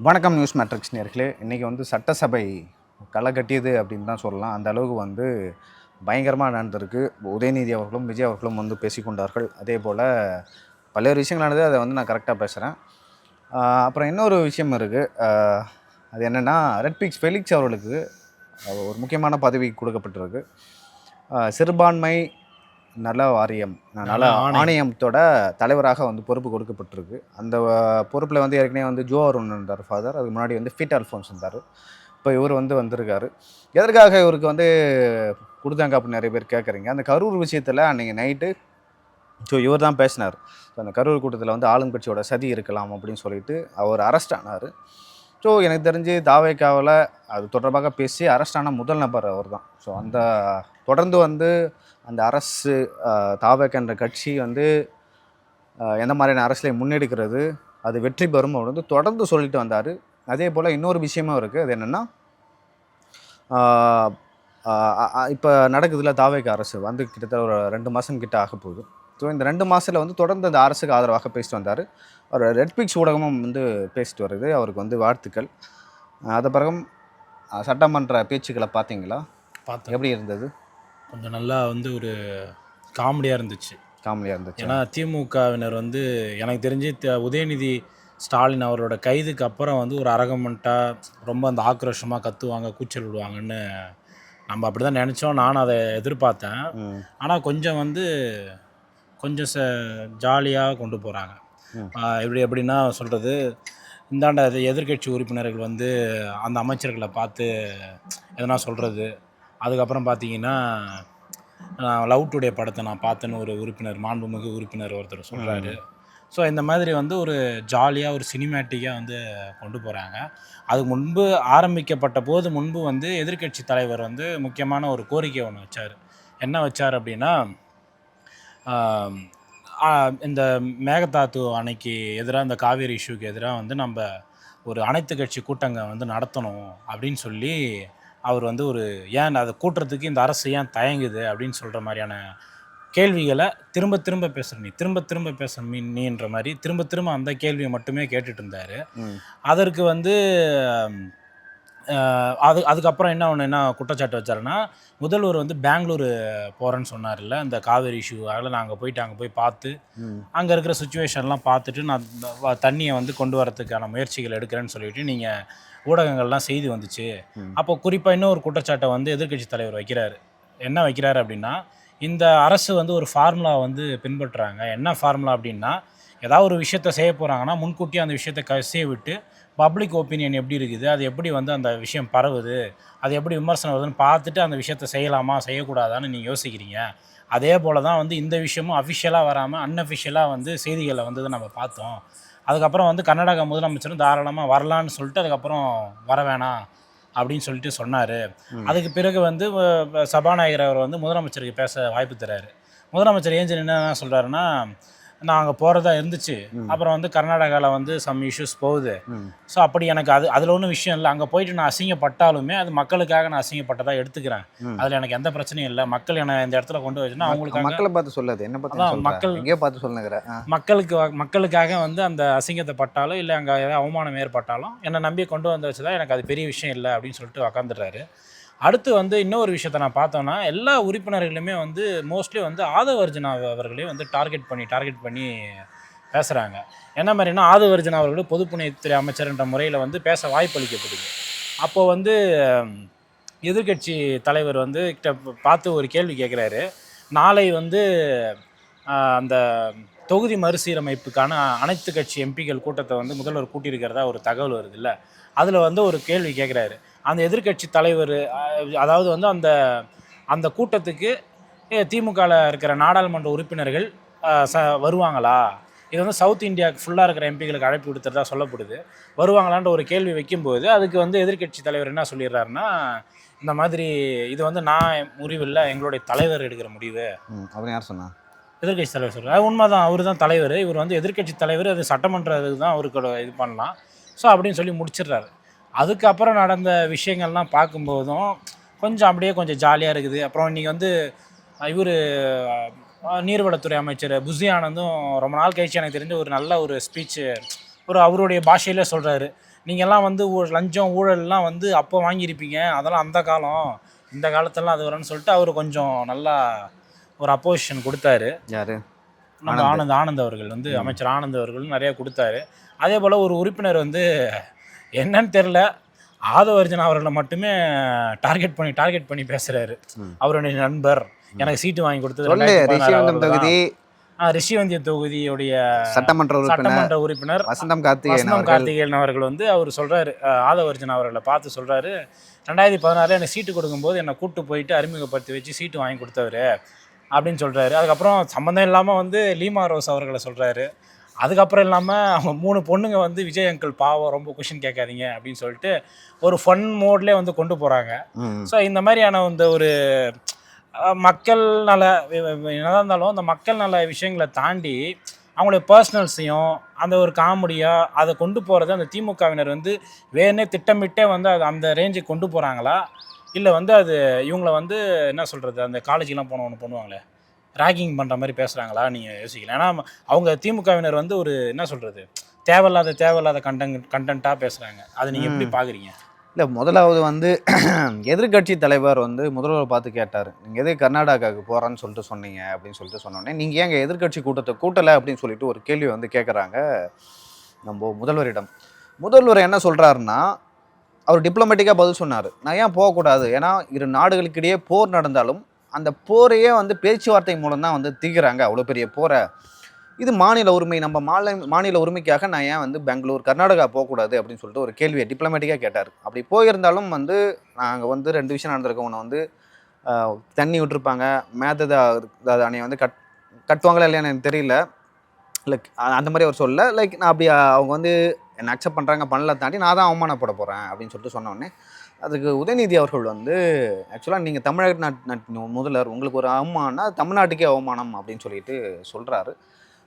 வணக்கம் news matrix நேர்களே. இன்றைக்கி வந்து சட்டசபை களை கட்டியது அப்படின்னு தான் சொல்லலாம். அந்த அளவுக்கு வந்து பயங்கரமாக நடந்திருக்கு. உதயநிதி அவர்களும் விஜய் அவர்களும் வந்து பேசிக்கொண்டார்கள். அதே போல் பல்வேறு விஷயங்கள் நடந்தது. அதை வந்து நான் கரெக்டாக பேசுகிறேன். அப்புறம் இன்னொரு விஷயம் இருக்குது. அது என்னென்னா, ரெட்பிக்ஸ் ஃபெலிக்ஸ் அவர்களுக்கு ஒரு முக்கியமான பதவி கொடுக்கப்பட்டிருக்கு. சிறுபான்மை நல வாரியம் ஆணையத்தோட தலைவராக வந்து பொறுப்பு கொடுக்கப்பட்டிருக்கு. அந்த பொறுப்பில் வந்து ஏற்கனவே வந்து ஜோ அருண் இருந்தார் ஃபாதர். அதுக்கு முன்னாடி வந்து ஃபீட் அல்ஃபோன்ஸ் இருந்தார். இப்போ இவர் வந்து வந்திருக்காரு. எதற்காக இவருக்கு வந்து கொடுத்தாங்க அப்படின்னு நிறைய பேர் கேட்குறீங்க. அந்த கரூர் விஷயத்தில் அன்றைக்கி நைட்டு இவர் தான் பேசினார். அந்த கரூர் கூட்டத்தில் வந்து ஆளுங்கட்சியோட சதி இருக்கலாம் அப்படின்னு சொல்லிட்டு அவர் அரெஸ்ட் ஆனார். எனக்கு தெரிஞ்சு தாவேக்காவில் அது தொடர்பாக பேசி அரெஸ்ட் ஆன முதல் நபர் அவர் தான். அந்த தொடர்ந்து வந்து அந்த அரசு தாவேக்கன்ற கட்சி வந்து எந்த மாதிரியான அரசியலை முன்னெடுக்கிறது, அது வெற்றி பெறும் அவர் வந்து தொடர்ந்து சொல்லிட்டு வந்தார். அதே போல் இன்னொரு விஷயமும் இருக்குது. அது என்னென்னா, இப்போ நடக்குதுல தாவேக்க அரசு வந்து கிட்டத்தட்ட ஒரு 2 மாதம் கிட்ட ஆக போகுது. இந்த 2 மாதத்தில் வந்து தொடர்ந்து அந்த அரசுக்கு ஆதரவாக பேசிட்டு வந்தார். அவர் ரெட்பிக்ஸ் ஊடகமும் வந்து பேசிட்டு வருது. அவருக்கு வந்து வாழ்த்துக்கள். அது பிறகும் சட்டமன்ற பேச்சுக்களை பார்த்தீங்களா? எப்படி இருந்தது? கொஞ்சம் நல்லா வந்து ஒரு காமெடியாக இருந்துச்சு. ஏன்னா திமுகவினர் வந்து எனக்கு தெரிஞ்சு உதயநிதி ஸ்டாலின் அவரோட கைதுக்கு அப்புறம் வந்து ஒரு அரகமெண்ட்டாக ரொம்ப அந்த ஆக்ரோஷமாக கத்துவாங்க, கூச்சல் விடுவாங்கன்னு நம்ம அப்படி தான் நினச்சோம். நானும் அதை எதிர்பார்த்தேன். ஆனால் கொஞ்சம் ஜாலியாக கொண்டு போகிறாங்க. எப்படின்னா சொல்கிறது, இந்தாண்ட எதிர்கட்சி உறுப்பினர்கள் வந்து அந்த அமைச்சர்களை பார்த்து எதனா சொல்கிறது. அதுக்கப்புறம் பார்த்தீங்கன்னா, லவ் டுடே படத்தை நான் பார்த்தேன்னு ஒரு உறுப்பினர், மாண்புமிகு உறுப்பினர் ஒருத்தர் சொல்கிறாரு. ஸோ இந்த மாதிரி வந்து ஒரு ஜாலியாக ஒரு சினிமேட்டிக்காக வந்து கொண்டு போகிறாங்க. அதுக்கு முன்பு ஆரம்பிக்கப்பட்ட போது வந்து எதிர்கட்சி தலைவர் வந்து முக்கியமான ஒரு கோரிக்கை ஒன்று வச்சார். என்ன வச்சார் அப்படின்னா, இந்த மேகதாத்து அணைக்கு எதிராக, இந்த காவேரி இஷ்யூக்கு எதிராக வந்து நம்ம ஒரு அனைத்து கட்சி கூட்டங்க வந்து நடத்தணும் அப்படின்னு சொல்லி அவர் வந்து ஏன் அதை கூட்டுறதுக்கு இந்த அரசு ஏன் தயங்குது அப்படின்னு சொல்கிற மாதிரியான கேள்விகளை திரும்ப பேசுகிற நீன்ற மாதிரி திரும்ப அந்த கேள்வியை மட்டுமே கேட்டுட்டு இருந்தார். அதற்கு வந்து அதுக்கப்புறம் என்ன குற்றச்சாட்டு வச்சாருன்னா, முதல்வர் வந்து பெங்களூர் போகிறேன்னு சொன்னார்ல, இந்த காவேரி இஷ்யூவால் அங்கே போய் பார்த்து அங்கே இருக்கிற சுச்சுவேஷன்லாம் பார்த்துட்டு நான் தண்ணியை வந்து கொண்டு வரதுக்கான முயற்சிகள் எடுக்கிறேன்னு சொல்லிட்டு நீங்கள் ஊடகங்கள்லாம் செய்தி வந்துச்சு. அப்போ குறிப்பாக இன்னொரு குற்றச்சாட்டை வந்து எதிர்கட்சி தலைவர் வைக்கிறாரு. என்ன வைக்கிறாரு அப்படின்னா, இந்த அரசு வந்து ஒரு ஃபார்முலா வந்து பின்பற்றுறாங்க. என்ன ஃபார்முலா அப்படின்னா, ஏதாவது ஒரு விஷயத்த செய்ய போகிறாங்கன்னா முன்கூட்டியே அந்த விஷயத்தை கசிய விட்டு பப்ளிக் ஒப்பீனியன் எப்படி இருக்குது, அது எப்படி வந்து அந்த விஷயம் பரவுது, அது எப்படி விமர்சனம் வருதுன்னு பார்த்துட்டு அந்த விஷயத்தை செய்யலாமா செய்யக்கூடாதான்னு நீங்கள் யோசிக்கிறீங்க. அதே போல் தான் வந்து இந்த விஷயமும் அஃபிஷியலாக வராமல் அன்அஃபிஷியலாக வந்து செய்திகளில் வந்ததை நம்ம பார்த்தோம். அதுக்கப்புறம் வந்து கர்நாடகா முதலமைச்சரும் தாராளமாக வரலான்னு சொல்லிட்டு அதுக்கப்புறம் வர வேணாம் அப்படின்னு சொல்லிட்டு சொன்னார். அதுக்கு பிறகு வந்து சபாநாயகர் அவர் வந்து முதலமைச்சருக்கு பேச வாய்ப்பு தர்றாரு. முதலமைச்சர் ஏஞ்சி என்ன சொல்கிறாருன்னா, நான் அங்கே போகிறதா இருந்துச்சு, அப்புறம் வந்து கர்நாடகாவில் வந்து சம் இஷ்யூஸ் போகுது. ஸோ அப்படி எனக்கு அதில் ஒன்றும் விஷயம் இல்லை. அங்கே போயிட்டு நான் அசிங்கப்பட்டாலுமே அது மக்களுக்காக நான் அசிங்கப்பட்டதாக எடுத்துக்கிறேன். அதில் எனக்கு எந்த பிரச்சனையும் இல்லை. மக்கள் என்னை இந்த இடத்துல கொண்டு வச்சுன்னா அவங்களுக்கு மக்களை பார்த்து சொல்லாது, என்ன பார்த்து மக்கள் எங்கேயோ பார்த்து சொல்லுங்கிறேன். மக்களுக்காக வந்து அந்த அசிங்கத்தை பட்டாலும் இல்லை அங்கே ஏதாவது அவமானம் ஏற்பட்டாலும் என்னை நம்பி கொண்டு வந்து வச்சுதான் எனக்கு அது பெரிய விஷயம் இல்லை அப்படின்னு சொல்லிட்டு உக்காந்துடுறாரு. அடுத்து வந்து இன்னொரு விஷயத்தை நான் பார்த்தோன்னா, எல்லா உறுப்பினர்களுமே வந்து மோஸ்ட்லி வந்து ஆதவ அர்ஜுனா அவர்களையும் வந்து டார்கெட் பண்ணி பேசுகிறாங்க. என்ன மாதிரினா, ஆதவ அர்ஜுனா அவர்கள் பொதுப்பணித்துறை அமைச்சர்ன்ற முறையில் வந்து பேச வாய்ப்பு அளிக்கப்படுது. அப்போது வந்து எதிர்கட்சி தலைவர் வந்து பார்த்து ஒரு கேள்வி கேட்குறாரு. நாளை வந்து அந்த தொகுதி மறுசீரமைப்புக்கான அனைத்து கட்சி எம்பிக்கள் கூட்டத்தை வந்து முதல்வர் கூட்டியிருக்கிறதா ஒரு தகவல் வருது இல்லை, அதில் வந்து ஒரு கேள்வி கேட்குறாரு. அந்த எதிர்கட்சி தலைவர், அதாவது வந்து அந்த கூட்டத்துக்கு திமுகவில் இருக்கிற நாடாளுமன்ற உறுப்பினர்கள் வருவாங்களா, இது வந்து சவுத் இந்தியாவுக்கு ஃபுல்லாக இருக்கிற எம்பிகளுக்கு அழைப்பு விடுத்துறதா சொல்லப்படுது, வருவாங்களான்ற ஒரு கேள்வி வைக்கும்போது அதுக்கு வந்து எதிர்கட்சி தலைவர் என்ன சொல்லிடுறாருன்னா, இந்த மாதிரி இது வந்து நான் முடிவில்லை, எங்களுடைய தலைவர் எடுக்கிற முடிவு அப்படின்னு யார் சொன்னா? எதிர்கட்சி தலைவர் சொல்கிறார். அது உண்மை தான், அவர் தான் தலைவர், இவர் வந்து எதிர்கட்சி தலைவர், அது சட்டமன்ற இதுக்கு தான் அவருக்கு இது பண்ணலாம். ஸோ அப்படின்னு சொல்லி முடிச்சிடுறாரு. அதுக்கப்புறம் நடந்த விஷயங்கள்லாம் பார்க்கும்போதும் கொஞ்சம் ஜாலியாக இருக்குது. அப்புறம் இன்றைக்கி வந்து இவர் நீர்வளத்துறை அமைச்சர் புஷி ஆனந்தும் ரொம்ப நாள் கழிச்சு எனக்கு தெரிஞ்ச ஒரு நல்ல ஒரு ஸ்பீச்சு அவருடைய பாஷையில் சொல்கிறாரு. நீங்கள்லாம் வந்து லஞ்சம் ஊழல்லாம் வந்து அப்போ வாங்கியிருப்பீங்க, அதெல்லாம் அந்த காலம், இந்த காலத்தெல்லாம் அது வரும்னு சொல்லிட்டு அவர் கொஞ்சம் நல்லா ஒரு அப்போசிஷன் கொடுத்தாரு. யாரு? நம்ம ஆனந்த் அவர்கள் வந்து அமைச்சர் ஆனந்த் அவர்கள் நிறைய கொடுத்தாரு. அதே போல் ஒரு உறுப்பினர் வந்து என்னன்னு தெரில, ஆதவ அர்ஜுனா அவர்களை மட்டுமே டார்கெட் பண்ணி பேசுகிறாரு. அவருடைய நண்பர் எனக்கு சீட்டு வாங்கி கொடுத்தது தொகுதி ரிஷிவந்திய தொகுதியுடைய சட்டமன்ற உறுப்பினர் வசந்தம் கார்த்திகேயன் அவர்கள் வந்து அவர் சொல்கிறாரு, ஆதவ அர்ஜுனா அவர்களை பார்த்து சொல்கிறாரு, 2016 எனக்கு சீட்டு கொடுக்கும்போது என்னை கூப்பிட்டு போயிட்டு அறிமுகப்படுத்தி வச்சு சீட்டு வாங்கி கொடுத்தவர் அப்படின்னு சொல்கிறாரு. அதுக்கப்புறம் சம்மந்தம் இல்லாமல் வந்து லீமா ரோஸ் அவர்களை சொல்கிறாரு. அதுக்கப்புறம் இல்லாமல் அவங்க 3 பொண்ணுங்க வந்து விஜய் அங்கிள் பாவம் ரொம்ப கொஷின் கேட்காதீங்க அப்படின்னு சொல்லிட்டு ஒரு ஃபன் மோட்லேயே வந்து கொண்டு போகிறாங்க. ஸோ இந்த மாதிரியான இந்த ஒரு மக்கள் நல என்னதான் இருந்தாலும் அந்த மக்கள் நல விஷயங்களை தாண்டி அவங்களுடைய பர்சனல்ஸையும் அந்த ஒரு காமெடியாக அதை கொண்டு போகிறது அந்த திமுகவினர் வந்து வேணே திட்டமிட்டே வந்து அது அந்த ரேஞ்சுக்கு கொண்டு போகிறாங்களா, இல்லை வந்து அது இவங்களை வந்து என்ன சொல்கிறது, அந்த காலேஜுக்கெலாம் ஒன்று பண்ணுவாங்களே ராகிங் பண்ணுற மாதிரி பேசுகிறாங்களா நீங்கள் யோசிக்கலாம். ஏன்னா அவங்க திமுகவினர் வந்து ஒரு என்ன சொல்கிறது தேவையில்லாத கண்டென்ட்டாக பேசுகிறாங்க. அதை நீங்கள் எப்படி பார்க்குறீங்க? இல்லை, முதலாவது வந்து எதிர்கட்சி தலைவர் வந்து முதல்வர் பார்த்து கேட்டார், நீங்கள் எது கர்நாடகாவுக்கு போகிறான்னு சொல்லிட்டு சொன்னீங்க அப்படின்னு சொல்லிட்டு சொன்னோடனே, நீங்கள் ஏங்க எதிர்கட்சி கூட்டத்தை கூட்டலை அப்படின்னு சொல்லிட்டு ஒரு கேள்வி வந்து கேட்குறாங்க நம்ம முதல்வரிடம். முதல்வர் என்ன சொல்கிறாருன்னா, அவர் டிப்ளமேட்டிக்காக பதில் சொன்னார், நான் ஏன் போகக்கூடாது, ஏன்னா 2 நாடுகளுக்கிடையே போர் நடந்தாலும் அந்த போரையே வந்து பேச்சுவார்த்தை மூலம் தான் வந்து தீர்க்கிறாங்க, அவ்வளோ பெரிய போரை. இது மாநில உரிமை, நம்ம மாநில உரிமைக்காக நான் ஏன் வந்து பெங்களூர் கர்நாடகா போகக்கூடாது அப்படின்னு சொல்லிட்டு ஒரு கேள்வியை டிப்ளமேட்டிக்காக கேட்டார். அப்படி போயிருந்தாலும் வந்து நாங்கள் வந்து 2 விஷயம் நடந்திருக்கோம். ஒன்று வந்து தண்ணி விட்டுருப்பாங்க, மேத்ததை அணையை வந்து கட்டுவாங்களா இல்லையான்னு எனக்கு தெரியல, லைக் அந்த மாதிரி அவர் சொல்ல, லைக் நான் அப்படி அவங்க வந்து என்னை அக்செப்ட் பண்ணுறாங்க பண்ணல தாண்டி நான் தான் அவமானப்பட போகிறேன் அப்படின்னு சொல்லிட்டு சொன்னோடனே, அதுக்கு உதயநிதி அவர்கள் வந்து ஆக்சுவலாக நீங்கள் தமிழ்நாட்டு முதல்வர், உங்களுக்கு ஒரு அவமானம்னா தமிழ்நாட்டுக்கே அவமானம் அப்படின்னு சொல்லிட்டு சொல்கிறாரு.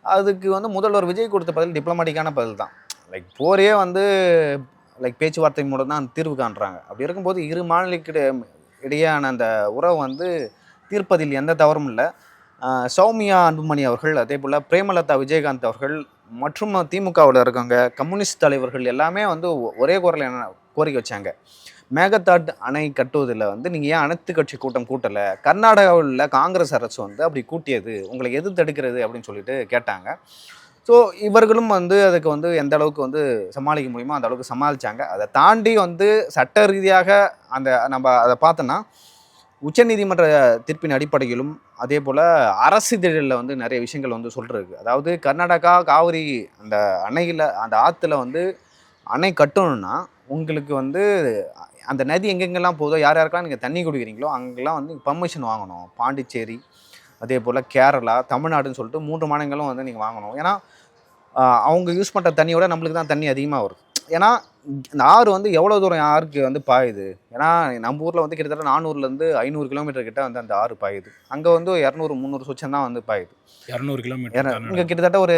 அதுக்கு வந்து முதல்வர் விஜய் கொடுத்த பதில் டிப்ளமேட்டிக்கான பதில் தான். லைக் போரே வந்து லைக் பேச்சுவார்த்தை மூலம் தான் தீர்வு காண்றாங்க. அப்படி இருக்கும்போது 2 மாநிலங்களுக்கு இடையேயான அந்த உறவு வந்து தீர்ப்பதில் எந்த தவறும் இல்லை. சௌமியா அன்புமணி அவர்கள், அதே போல் பிரேமலதா விஜயகாந்த் அவர்கள் மற்றும் திமுகவில் இருக்கவங்க கம்யூனிஸ்ட் தலைவர்கள் எல்லாமே வந்து ஒரே குரல் என்ன கோரிக்கை வச்சாங்க, மேகதாட் அணை கட்டுவதில் வந்து நீங்கள் ஏன் அனைத்து கட்சி கூட்டம் கூட்டலை, கர்நாடகாவில் உள்ள காங்கிரஸ் அரசு வந்து அப்படி கூட்டியது, உங்களுக்கு எது தடுக்கிறது அப்படின்னு சொல்லிட்டு கேட்டாங்க. ஸோ இவர்களும் வந்து அதுக்கு வந்து எந்த அளவுக்கு வந்து சமாளிக்க முடியுமோ அந்த அளவுக்கு சமாளித்தாங்க. அதை தாண்டி வந்து சட்ட ரீதியாக நம்ம அதை பார்த்தோன்னா உச்சநீதிமன்ற தீர்ப்பின் அடிப்படையிலும் அதே போல் அரசிதழில் வந்து நிறைய விஷயங்கள் வந்து சொல்கிறது. அதாவது கர்நாடகா காவிரி அந்த அணையில் அந்த ஆற்றுல வந்து அணை கட்டணும்னா உங்களுக்கு வந்து அந்த நதி எங்கெங்கெல்லாம் போதோ யாருக்கெல்லாம் நீங்கள் தண்ணி குடிக்கிறீங்களோ அங்கெல்லாம் வந்து பர்மிஷன் வாங்கணும். பாண்டிச்சேரி, அதே போல் கேரளா, தமிழ்நாடுன்னு சொல்லிட்டு 3 மாநிலங்களும் வந்து நீங்கள் வாங்கணும். ஏன்னா அவங்க யூஸ் பண்ணுற தண்ணியோட நம்மளுக்கு தான் தண்ணி அதிகமாக வருது. ஏன்னா இந்த ஆறு வந்து எவ்வளோ தூரம் யாருக்கு வந்து பாயுது, ஏன்னா நம்ம ஊரில் வந்து கிட்டத்தட்ட 400லேருந்து 500 கிலோமீட்டர் கிட்ட வந்து அந்த ஆறு பாயுது. அங்கே வந்து 200-300 சுச்சம் தான் வந்து பாயுது. 200 கிலோமீட்டர் இங்கே கிட்டத்தட்ட ஒரு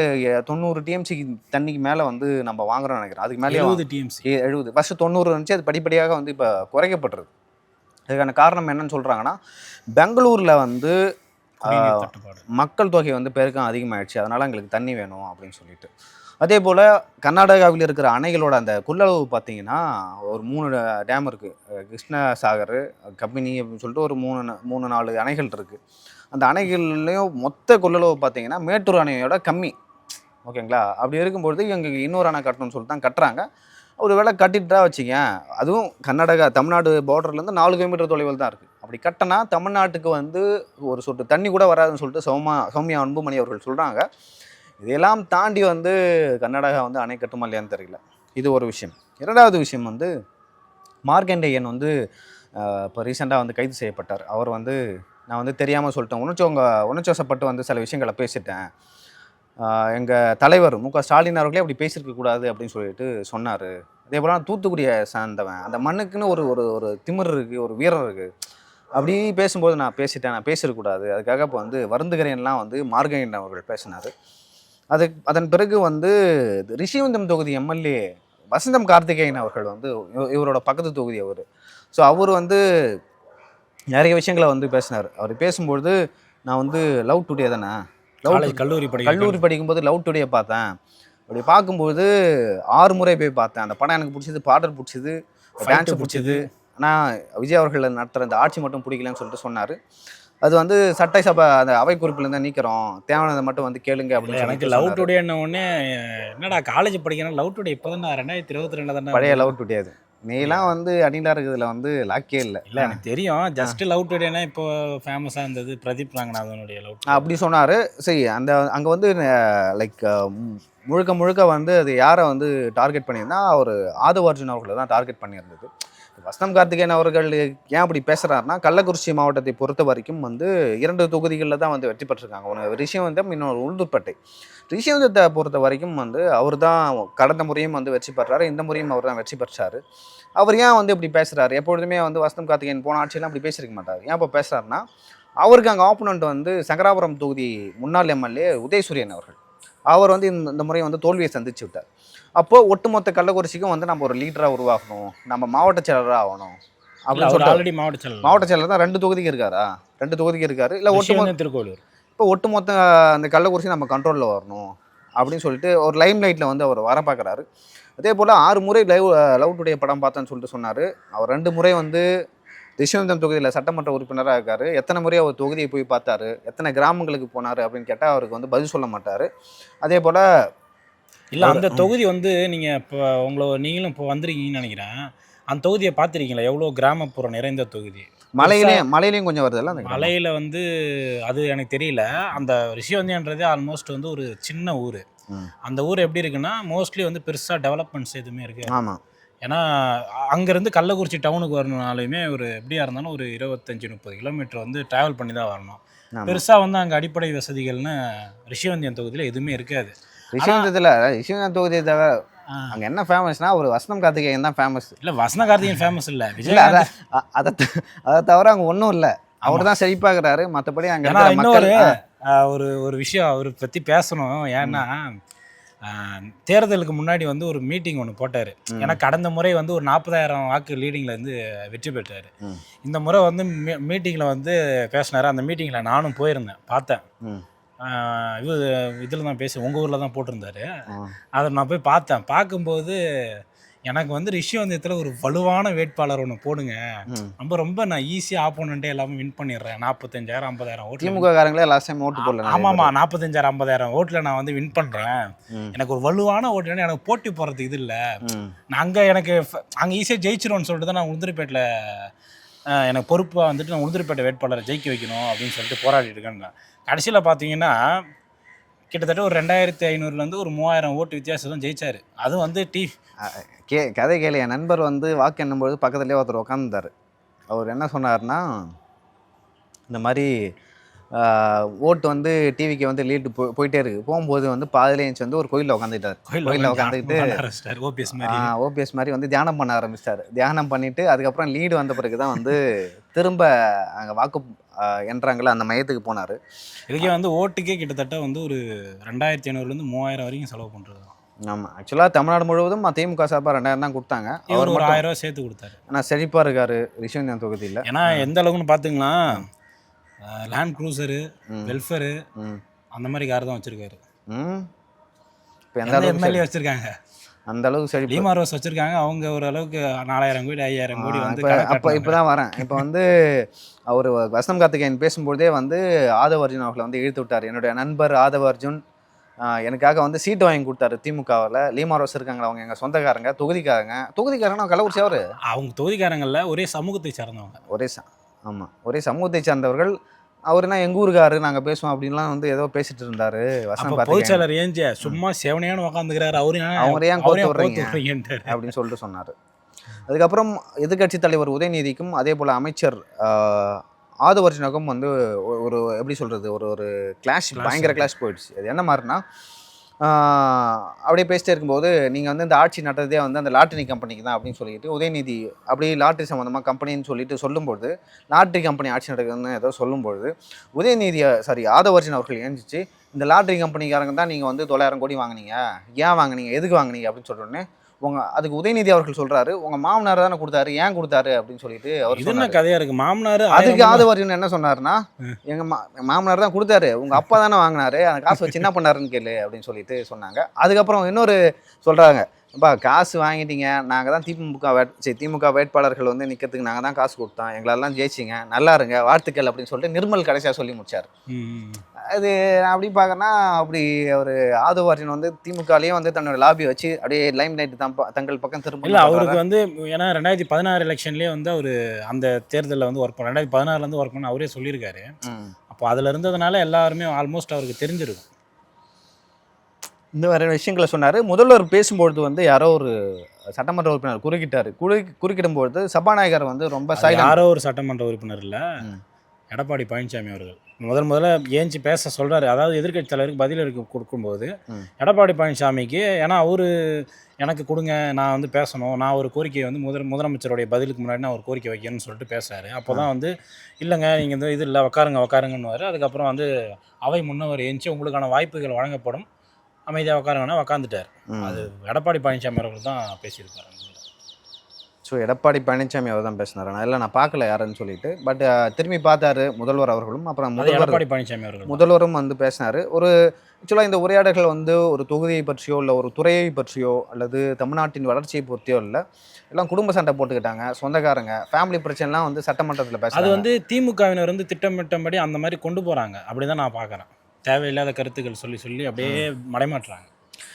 90 டிஎம்சி தண்ணிக்கு மேலே வந்து நம்ம வாங்குறோம்னு நினைக்கிறேன். அதுக்கு மேலே 70 ஃபஸ்ட்டு 90 இருந்துச்சு, அது படிப்படியாக வந்து இப்போ குறைக்கப்பட்டுருது. அதுக்கான காரணம் என்னன்னு சொல்கிறாங்கன்னா, பெங்களூரில் வந்து மக்கள் தொகை வந்து பெருக்கம் அதிகமாகிடுச்சு, அதனால் எங்களுக்கு தண்ணி வேணும் அப்படின்னு சொல்லிட்டு. அதே போல் கர்நாடகாவில் இருக்கிற அணைகளோட அந்த கொள்ளளவு பார்த்திங்கன்னா ஒரு 3 டேம் இருக்குது. கிருஷ்ணசாகர், கபினி அப்படின்னு சொல்லிட்டு ஒரு 3-4 அணைகள் இருக்குது. அந்த அணைகள்லேயும் மொத்த கொள்ளளவு பார்த்திங்கன்னா மேட்டூர் அணையோட கம்மி. ஓகேங்களா? அப்படி இருக்கும்பொழுது இவங்க இன்னொரு அணை கட்டணும்னு சொல்லிட்டு தான் கட்டுறாங்க. ஒரு வேளை கட்டிட்டா வச்சுக்க, அதுவும் தமிழ்நாடு பார்டர்லேருந்து 4 கிலோமீட்டர் தொலைவில் தான் இருக்குது. அப்படி கட்டினா தமிழ்நாட்டுக்கு வந்து ஒரு சொட்டு தண்ணி கூட வராதுன்னு சொல்லிட்டு சௌமியா அன்புமணி அவர்கள் சொல்கிறாங்க. இதையெல்லாம் தாண்டி வந்து கர்நாடகா வந்து அணை கட்டுமா இல்லையான்னு தெரியல. இது ஒரு விஷயம். 2வது விஷயம் வந்து மார்க்கண்டேயன் வந்து இப்போ ரீசெண்டாக வந்து கைது செய்யப்பட்டார். அவர் வந்து நான் வந்து தெரியாமல் சொல்லிட்டேன், உணர்ச்சிவசப்பட்டு வந்து சில விஷயங்களை பேசிட்டேன், எங்கள் தலைவர் மு.க. ஸ்டாலின் அவர்களே அப்படி பேசியிருக்கக்கூடாது அப்படின்னு சொல்லிட்டு சொன்னார். அதே போல் தூத்துக்குடியை சார்ந்தவன், அந்த மண்ணுக்குன்னு ஒரு ஒரு திமிர் இருக்குது, ஒரு வீரம் இருக்குது. அப்படி பேசும்போது நான் பேசியிருக்கக்கூடாது, அதுக்காக இப்போ வந்து வருந்துகிறேன்லாம் வந்து மார்க்கண்டேயன் அவர்கள் பேசினார். அதன் பிறகு வந்து ரிஷிவந்தம் தொகுதி எம்எல்ஏ வசந்தம் கார்த்திகேயன் அவர்கள் வந்து இவரோட பக்கத்து தொகுதி அவர். ஸோ அவர் வந்து நிறைய விஷயங்களை வந்து பேசினார். அவர் பேசும்பொழுது நான் வந்து லவ் டுடே தானே, கல்லூரி படிக்கும்போது லவ் டுடே பார்த்தேன், அப்படி பார்க்கும்போது 6 முறை போய் பார்த்தேன். அந்த படம் எனக்கு பிடிச்சது, பாடல் பிடிச்சது, டான்ஸ் பிடிச்சது. ஆனால் விஜய் அவர்கள் நடத்துகிற அந்த ஆட்சி மட்டும் பிடிக்கலன்னு சொல்லிட்டு சொன்னார். அது வந்து சட்டசபை அந்த அவை குறிப்பிலேருந்து நீக்கிறோம், தேவையானதை மட்டும் வந்து கேளுங்க அப்படின்னு எனக்கு சொல்லிட்டு லவ் சொன்னாரு. டுடேன்ன உடனே என்னடா காலேஜ் படிக்கிறேன் லவ் டுடே இப்போ தான் 2022 தானே பழைய லவ் டுடே அது. நீலாம் வந்து அடிலா இருக்கிறதுல வந்து லாக்கே இல்லை. இல்லை எனக்கு தெரியும். ஜஸ்ட் லவ் டுடேனா இப்போ ஃபேமஸாக இருந்தது பிரதீப் ரங்கநாதனுடைய லவ் அப்படி சொன்னார். சரி, அந்த அங்கே வந்து லைக் முழுக்க முழுக்க வந்து அது யாரை வந்து டார்கெட் பண்ணியிருந்தா அவர் ஆதவ அர்ஜுன் அவர்களை தான் டார்கெட் பண்ணியிருந்தது. வசனம் கார்த்திகேயன் அவர்கள் ஏன் அப்படி பேசுகிறாருன்னா, கள்ளக்குறிச்சி மாவட்டத்தை பொறுத்த வரைக்கும் வந்து 2 தொகுதிகளில் தான் வந்து வெற்றி பெற்றிருக்காங்க. ஒன்று ரிஷிவந்தம், இன்னொரு உளுந்தூர்பேட்டை. ரிஷிவந்தத்தை பொறுத்த வரைக்கும் வந்து அவர் தான் கடந்த முறையும் வந்து வெற்றி பெற்றார், இந்த முறையும் அவர் தான் வெற்றி பெற்றார். அவர் ஏன் வந்து இப்படி பேசுகிறாரு? எப்பொழுதுமே வந்து வசனம் கார்த்திகேயன் போன ஆட்சியெல்லாம் அப்படி பேசியிருக்க மாட்டார். ஏன் இப்போ பேசுகிறாருன்னா, அவருக்கு அங்கே ஆப்போனண்ட் வந்து சங்கராபுரம் தொகுதி முன்னாள் எம்எல்ஏ உதயசூரியன் அவர்கள். அவர் வந்து இந்த முறை வந்து தோல்வியை சந்திச்சு விட்டார். அப்போது ஒட்டுமொத்த கள்ளக்குறிச்சிக்கும் வந்து நம்ம ஒரு லீடராக உருவாக்கணும், நம்ம மாவட்ட செயலராக ஆகணும் அப்படின்னு சொல்லிட்டு ஆல்ரெடி மாவட்ட செயலர் தான் 2 தொகுதிக்கு இருக்காரா? 2 தொகுதிக்கு இருக்காரு. இல்லை ஒட்டுமொத்த திருக்கோளூர். இப்போ ஒட்டுமொத்த அந்த கள்ளக்குறிச்சி நம்ம கண்ட்ரோலில் வரணும் அப்படின்னு சொல்லிட்டு ஒரு லைம் லைட்டில் வந்து அவர் வர பார்க்குறாரு. அதே போல் 6 முறை லவ் டுடே படம் பார்த்தேன்னு சொல்லிட்டு சொன்னார். அவர் 2 முறை வந்து ரிஷிவந்தம் தொகுதியில் சட்டமன்ற உறுப்பினராக இருக்கார். எத்தனை முறை அவர் தொகுதியை போய் பார்த்தாரு, எத்தனை கிராமங்களுக்கு போனார் அப்படின்னு கேட்டால் அவருக்கு வந்து பதில் சொல்ல மாட்டார். அதே போல் இல்லை அந்த தொகுதி வந்து நீங்கள் இப்போ நீங்களும் இப்போ வந்துருக்கீங்கன்னு நினைக்கிறேன். அந்த தொகுதியை பார்த்துருக்கீங்களா? எவ்வளோ கிராமப்புறம் நிறைந்த தொகுதி. மலையிலையும் கொஞ்சம் வருதுல்ல அந்த மலையில் வந்து அது எனக்கு தெரியல. அந்த ரிஷிவந்தியன்றதே ஆல்மோஸ்ட் வந்து ஒரு சின்ன ஊர். அந்த ஊர் எப்படி இருக்குன்னா மோஸ்ட்லி வந்து பெருசாக டெவலப்மெண்ட்ஸ் எதுவுமே இருக்குது. ஆமாம். ஏன்னா அங்கேருந்து கள்ளக்குறிச்சி டவுனுக்கு வரணுனாலுமே ஒரு எப்படியா இருந்தாலும் ஒரு 25-30 கிலோமீட்டர் வந்து ட்ராவல் பண்ணி தான் வரணும். பெருசாக வந்து அங்கே அடிப்படை வசதிகள்னு ரிஷிவந்தியன் தொகுதியில் எதுவுமே இருக்காது. ரிஷிவந்தம் தொகுதியை தவிர அங்கே என்ன ஃபேமஸ்னா ஒரு வசனம் கார்த்திகேயன் தான் ஃபேமஸ். இல்லை வசன கார்த்திகேயன் ஃபேமஸ் இல்லை, விஜய். அதை தவிர அங்கே ஒன்றும் இல்லை. அவர் தான் செழிப்பாகிறாரு. மற்றபடி அங்கே இன்னொரு ஒரு விஷயம் அவரை பற்றி பேசணும். ஏன்னா தேர்தலுக்கு முன்னாடி வந்து ஒரு மீட்டிங் ஒன்று போட்டார். ஏன்னா கடந்த முறை வந்து ஒரு 40,000 வாக்கு லீடிங்கில் வந்து வெற்றி பெற்றார். இந்த முறை வந்து மீட்டிங்கில் வந்து பேசினார். அந்த மீட்டிங்கில் நானும் போயிருந்தேன், பார்த்தேன். இதில் தான் பேசி உங்கள் ஊரில் தான் போட்டிருந்தாரு. அதை நான் போய் பார்த்தேன். பார்க்கும்போது எனக்கு வந்து ரிஷிவந்தியத்தில் ஒரு வலுவான வேட்பாளர் ஒன்று போடுங்க, ரொம்ப நான் ஈஸியாக ஆப்போனண்ட்டே எல்லாமே வின் பண்ணிடுறேன். 45,000 50,000 ஓட்டு. திமுக காரங்களே லாஸ்ட் டைம் ஓட்டு போடல. ஆமாம், 45,000 50,000 ஓட்டில் நான் வந்து வின் பண்ணுறேன். எனக்கு ஒரு வலுவான ஓட்டு, எனக்கு போட்டி போடுறதுக்கு இது இல்லை. நான் எனக்கு அங்கே ஈஸியாக ஜெயிச்சிருவோன்னு சொல்லிட்டு தான் நான் உளுந்தூர்பேட்டில் எனக்கு பொறுப்பாக வந்துட்டு நான் உளுந்தூர்பேட்டை வேட்பாளரை ஜெயிக்க வைக்கணும் அப்படின்னு சொல்லிட்டு போராடிட்டு இருக்கேன். கடைசியில் பார்த்தீங்கன்னா கிட்டத்தட்ட ஒரு 2,500 ஒரு 3,000 ஓட்டு வித்தியாசம் தான் ஜெயிச்சார். அதுவும் வந்து கதை கேளு. என் நண்பர் வந்து வாக்கு எண்ணும்போது பக்கத்துலேயே ஒருத்தர் உட்காந்துருந்தார். அவர் என்ன சொன்னார்னா, இந்த மாதிரி ஓட்டு வந்து டிவிக்கு வந்து லீட்டு போயிட்டே இருக்குது. போகும்போது வந்து பாதிலே எழுந்துச்சு வந்து ஒரு கோயிலில் உட்காந்துக்கிட்டார். கோயிலில் உட்காந்துக்கிட்டு ஓபிஎஸ் மாதிரி வந்து தியானம் பண்ண ஆரம்பிச்சிட்டார். தியானம் பண்ணிவிட்டு அதுக்கப்புறம் லீடு வந்த பிறகு தான் வந்து திரும்ப அங்கே வாக்கு என்றாங்களே அந்த மையத்துக்கு போனார். இதுக்கே வந்து ஓட்டுக்கே கிட்டத்தட்ட வந்து ஒரு 2,500 3,000 வரைக்கும் செலவு பண்ணுறது. ஆமாம், ஆக்சுவலாக தமிழ்நாடு முழுவதும் திமுக சார்பாக 2,000 தான் கொடுத்தாங்க. அவர் ஒரு 1,000 ரூபா சேர்த்து கொடுத்தாரு. ஆனால் செழிப்பாக இருக்கார் ரிஷிவந்தியன் தொகுதியில். ஏன்னா எந்த அளவுக்குன்னு பார்த்துங்களா, லேண்ட் க்ரூசரு, வெல்ஃபேரு அந்த மாதிரி கார் தான் வச்சுருக்காரு. இப்போ எந்த அளவுக்கு எம்எல்ஏ வச்சுருக்காங்க, அந்த அளவுக்கு செழிப்பு. லீமா ரோஸ் வச்சுருக்காங்க. அவங்க ஓரளவுக்கு 4,000 கோடி 5,000 கோடி வந்து இப்போ தான் வரேன். இப்போ வந்து அவர் வசனம் கார்த்திகேயன் பேசும்போதே வந்து ஆதவ அர்ஜுன் அவர்களை வந்து இழுத்து விட்டார். என்னுடைய நண்பர் ஆதவ அர்ஜுன் எனக்காக வந்து சீட்டு வாங்கி கொடுத்தாரு திமுகவில். லீமா ரோஸ் இருக்காங்களா, அவங்க எங்கள் சொந்தக்காரங்க, தொகுதிக்காரங்கன்னா கள்ளக்குறிச்சி. அவர் அவங்க தொகுதிக்காரங்களில் ஒரே சமூகத்தை சார்ந்தவங்க. ஆமாம், ஒரே சமூகத்தை சார்ந்தவர்கள். அவர்னா எங்கள் ஊருக்காரு, நாங்கள் பேசுவோம் அப்படின்லாம் வந்து ஏதோ பேசிட்டு இருந்தார். பொதுச்செயலர் ஏஞ்ச சும்மா சேவனையான உட்காந்துக்கிறாரு. அவங்க ஏன் கோர்த்து விடுறீங்க அப்படின்னு சொல்லிட்டு சொன்னார். அதுக்கப்புறம் எதிர்கட்சி தலைவர் உதயநிதிக்கும் அதே போல் அமைச்சர் ஆதவ அர்ஜுனுக்கும் வந்து ஒரு எப்படி சொல்கிறது, ஒரு கிளாஷ், பயங்கர கிளாஷ் போயிடுச்சு. அது என்ன மாதிரினா, அப்படியே பேசிட்டே இருக்கும்போது நீங்கள் வந்து இந்த ஆட்சி நடந்ததே வந்து அந்த லாட்ரி கம்பெனிக்கு தான் அப்படின்னு சொல்லிட்டு உதயநிதி அப்படி லாட்ரி சம்மந்தமாக கம்பெனின்னு சொல்லிட்டு சொல்லும்போது, லாட்ரி கம்பெனி ஆட்சி நடக்குதுன்னு ஏதோ சொல்லும்பொழுது ஆதவ அர்ஜுன் அவர்கள் ஏஞ்சிச்சு, இந்த லாட்ரி கம்பெனிக்காரங்க தான் நீங்கள் வந்து 9,000 கோடி வாங்கினீங்க, ஏன் வாங்கினீங்க, எதுக்கு வாங்கினீங்க அப்படின்னு சொல்கிறோன்னே அதுக்கு உதயநிதி அவர்கள் சொல்றாரு, உங்க மாமனார் தானே கொடுத்தாரு, ஏன் கொடுத்தாரு அப்படின்னு சொல்லிட்டு அவர் இது என்ன சொன்னாரு. கதையா இருக்கு? மாமனார் அதுக்கு ஆதவர்ஜுன் என்ன சொன்னாருன்னா, எங்க மாமனார் தான் கொடுத்தாரு, உங்க அப்பா தானே வாங்கினாரு, அந்த காசு வச்சு என்ன பண்ணாருன்னு கேளு அப்படின்னு சொல்லிட்டு சொன்னாங்க. அதுக்கப்புறம் இன்னொரு சொல்றாங்க, அப்பா காசு வாங்கிட்டீங்க, நாங்கள் தான் திமுக வேட்பாளர்கள் வந்து நிற்கிறதுக்கு நாங்கள் தான் காசு கொடுத்தோம், எங்களெல்லாம் ஜெயிச்சிங்க, நல்லா இருங்க, வாழ்த்துக்கள் அப்படின்னு சொல்லிட்டு நிர்மல் கடைசியாக சொல்லி முடிச்சார். அது நான் அப்படி பார்க்கறேன்னா, அப்படி ஒரு ஆதவர்ஜுன் வந்து திமுகலேயும் வந்து தன்னோட லாபி வச்சு அப்படியே லைம் லைட் தங்கள் பக்கம் திரும்ப. இல்லை, அவருக்கு வந்து ஏன்னா 2016 எலெக்ஷன்லேயே வந்து அவர் அந்த தேர்தலில் வந்து ஒர்க் பண்ண 2016 ஒர்க் பண்ண அவரே சொல்லியிருக்காரு. அப்போ அதில் இருந்ததுனால எல்லாருமே ஆல்மோஸ்ட் அவருக்கு தெரிஞ்சிருக்கும். இந்த மாதிரி விஷயங்களை சொன்னார். முதல்வர் பேசும்பொழுது வந்து யாரோ ஒரு சட்டமன்ற உறுப்பினர் குறுக்கிட்டார். குறுக்கிடும்பொழுது சபாநாயகர் வந்து ரொம்ப யாரோ ஒரு சட்டமன்ற உறுப்பினர் இல்லை, எடப்பாடி பழனிசாமி அவர்கள் முதல்ல ஏஞ்சி பேச சொல்கிறாரு. அதாவது எதிர்க்கட்சி தலைவருக்கு பதில் கொடுக்கும்போது எடப்பாடி பழனிசாமிக்கு, ஏன்னா அவரு எனக்கு கொடுங்க, நான் வந்து பேசணும், நான் ஒரு கோரிக்கையை வந்து முதலமைச்சருடைய பதிலுக்கு முன்னாடி நான் ஒரு கோரிக்கை வைக்கணும்னு சொல்லிட்டு பேசுறாரு. அப்போ தான் வந்து இல்லைங்க நீங்கள் இந்த இது இல்லை உக்காருங்கன்னுவார். அதுக்கப்புறம் வந்து அவை முன்னவர் ஏஞ்சி உங்களுக்கான வாய்ப்புகள் வழங்கப்படும், அமைதியாக உட்காருங்கன்னா உக்காந்துட்டார். அது எடப்பாடி பழனிசாமி அவர்கள் தான் பேசியிருக்காரு. ஸோ எடப்பாடி பழனிசாமி அவர் தான் பேசினார். நான் இல்லை, நான் பார்க்கல யாருன்னு சொல்லிட்டு. பட் திரும்பி பார்த்தாரு முதல்வர் அவர்களும். அப்புறம் எடப்பாடி பழனிசாமி அவர்கள் முதல்வரும் வந்து பேசினார். ஒரு ஆக்சுவலாக இந்த உரையாடல்கள் வந்து ஒரு தொகுதியை பற்றியோ இல்லை ஒரு துறையை பற்றியோ அல்லது தமிழ்நாட்டின் வளர்ச்சியை பற்றியோ இல்லை, எல்லாம் குடும்ப சண்டை போட்டுக்கிட்டாங்க, சொந்தக்காரங்க, ஃபேமிலி பிரச்சனைலாம் வந்து சட்டமன்றத்தில் பேச. அது வந்து திமுகவினர் வந்து திட்டமிட்டபடி அந்த மாதிரி கொண்டு போகிறாங்க. அப்படி தான் நான் பார்க்குறேன். தேவையில்லாத கருத்துக்கள் சொல்லி அப்படியே மடைமாட்டுறாங்க.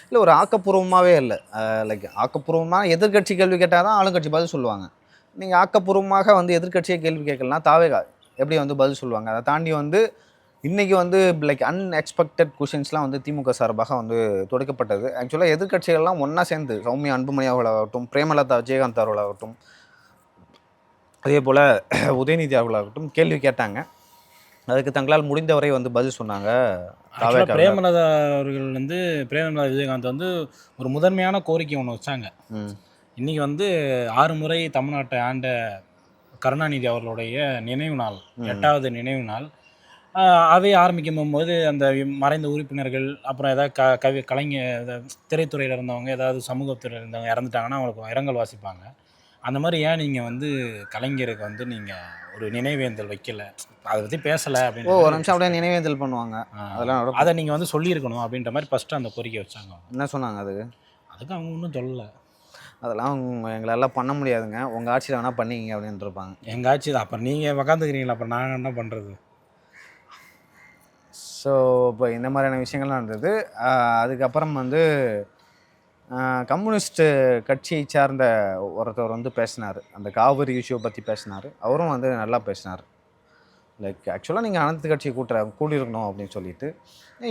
இல்லை, ஒரு ஆக்கப்பூர்வமாகவே இல்லை. லைக் ஆக்கப்பூர்வமாக எதிர்கட்சி கேள்வி கேட்டால் தான் ஆளுங்கட்சி பதில் சொல்லுவாங்க. நீங்கள் ஆக்கப்பூர்வமாக வந்து எதிர்கட்சியை கேள்வி கேட்கலாம், தாவேகா எப்படி வந்து பதில் சொல்லுவாங்க? அதை தாண்டி வந்து இன்றைக்கி வந்து லைக் அன்எக்ஸ்பெக்டட் கொஷின்ஸ்லாம் வந்து திமுக சார்பாக வந்து தொடுக்கப்பட்டது. ஆக்சுவலாக எதிர்கட்சிகள்லாம் ஒன்றா சேர்ந்து சௌமியா அன்புமணி அவர்களாகட்டும், பிரேமலதா விஜயகாந்த் அவர்களாகட்டும், அதே போல் உதயநிதி அவர்களாகட்டும் கேள்வி கேட்டாங்க. அதுக்கு தங்களால் முடிந்தவரை வந்து பதில் சொன்னாங்க. பிரேமலதா அவர்கள் வந்து பிரேமலதா விஜயகாந்த் வந்து ஒரு முதன்மையான கோரிக்கை ஒன்று வச்சாங்க. இன்றைக்கி வந்து 6 முறை தமிழ்நாட்டை ஆண்ட கருணாநிதி அவர்களுடைய நினைவு நாள், 8வது நினைவு நாள். அவை ஆரம்பிக்கும் போது அந்த மறைந்த உறுப்பினர்கள், அப்புறம் ஏதாவது கலைஞர் திரைத்துறையில் இருந்தவங்க, ஏதாவது சமூகத்துறையில் இருந்தவங்க இறந்துட்டாங்கன்னா அவங்களுக்கு இரங்கல் வாசிப்பாங்க. அந்த மாதிரி ஏன் நீங்கள் வந்து கலைஞருக்கு வந்து நீங்கள் ஒரு நினைவேந்தல் வைக்கல, அதை பற்றி பேசலை அப்படின்னு ஒரு நிமிஷம் அப்படியே நினைவேந்தல் பண்ணுவாங்க. அதெல்லாம் அதை நீங்கள் வந்து சொல்லியிருக்கணும் அப்படின்ற மாதிரி ஃபஸ்ட்டு அந்த கோரிக்கை வச்சாங்க. என்ன சொன்னாங்க? அதுக்கு அவங்க ஒன்றும் சொல்லலை. அதெல்லாம் எங்களெல்லாம் பண்ண முடியாதுங்க, உங்கள் ஆட்சியில் வேணால் பண்ணிக்கிங்க அப்படின்னு இருப்பாங்க. எங்கள் ஆட்சி தான். அப்புறம் நீங்கள் உக்காந்துக்கிறீங்களா, அப்புறம் நாங்கள் என்ன பண்ணுறது? ஸோ இப்போ இந்த மாதிரியான விஷயங்கள்லாம் இருந்தது. அதுக்கப்புறம் வந்து கம்யூனிஸ்ட் கட்சியை சார்ந்த ஒருத்தவர் வந்து பேசினார், அந்த காவிரி இஷ்யூ பற்றி பேசினார். அவரும் வந்து நல்லா பேசினார். லைக் ஆக்சுவலாக நீங்கள் அனைத்து கட்சி கூட்டியிருக்கணும் அப்படின்னு சொல்லிட்டு.